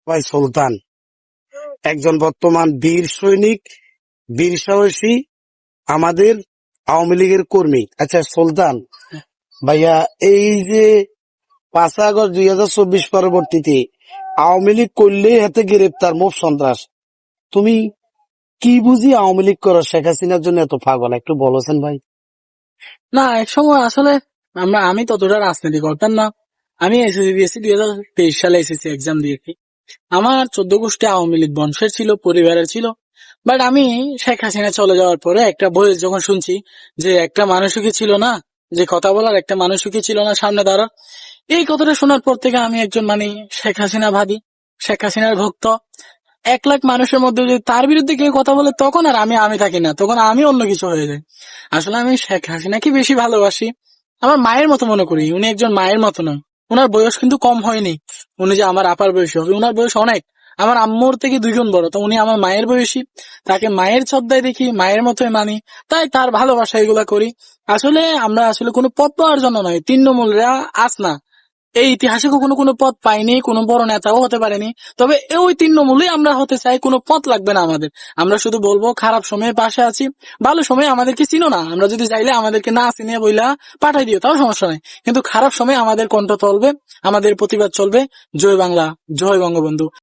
ভাই সুলতান একজন বর্তমান বীর সৈনিক, বীর সাহসী, আমাদের আওয়ামী লীগের কর্মী। আচ্ছা সুলতান ভাইয়া, এই যে 5 আগস্ট 2024 পরবর্তীতে আওয়ামী লীগ করলেই হাতে গ্রেপ্তার, মুখ সন্ত্রাস, তুমি কি বুঝি আওয়ামী লীগ করো? শেখ হাসিনার জন্য এত পাগল, একটু বলেছেন ভাই। না, এক সময় আসলে আমি ততটা রাজনীতি করতাম না। আমি এসএসসি দিয়েছি 2023 সালে, এসএসসি এক্সাম দিয়েছি। আমার 14 গোষ্ঠী আওয়ামী লীগ বংশের ছিল, পরিবারের ছিল। বাট আমি শেখ হাসিনা চলে যাওয়ার পরে একটা বয়স যখন শুনছি যে একটা মানুষও কি ছিল না, যে কথা বলার একটা মানুষও কি ছিল না সামনে দাঁড়ার, এই কথাটা শোনার পর থেকে আমি একজন শেখ হাসিনা ভাবি, শেখ হাসিনার ভক্ত। 1 লাখ মানুষের মধ্যে যদি তার বিরুদ্ধে কেউ কথা বলে, তখন আর আমি থাকি না, তখন আমি অন্য কিছু হয়ে যাই। আসলে আমি শেখ হাসিনাকে বেশি ভালোবাসি, আমার মায়ের মতো মনে করি। উনি একজন মায়ের মতো নয়। ওনার বয়স কিন্তু কম হয়নি। উনি যে আমার আপার বয়সী হবে, ওনার বয়স অনেক। আমার আম্মুর থেকে 2 গুণ বড়, তো উনি আমার মায়ের বয়সী। তাকে মায়ের শ্রদ্ধায় দেখি, মায়ের মতোই মানি, তাই তার ভালোবাসা এগুলা করি। আসলে আমরা কোনো পদ পাওয়ার জন্য নয়, তৃণমূলরা আস না, এই ইতিহাসে কখনো কোনো পদ পাইনি, কোনো বড় নেতাও হতে পারেনি। তবে ওই তৃণমূলই আমরা হতে চাই, কোনো পদ লাগবে না আমাদের। আমরা শুধু বলবো খারাপ সময়ে পাশে আছি, ভালো সময়ে আমাদেরকে চিনো না, আমরা যদি চাইলে আমাদেরকে না চিনে বইলা পাঠাই দিও, তাও সমস্যা নাই। কিন্তু খারাপ সময়ে আমাদের কণ্ঠ চলবে, আমাদের প্রতিবাদ চলবে। জয় বাংলা, জয় বঙ্গবন্ধু।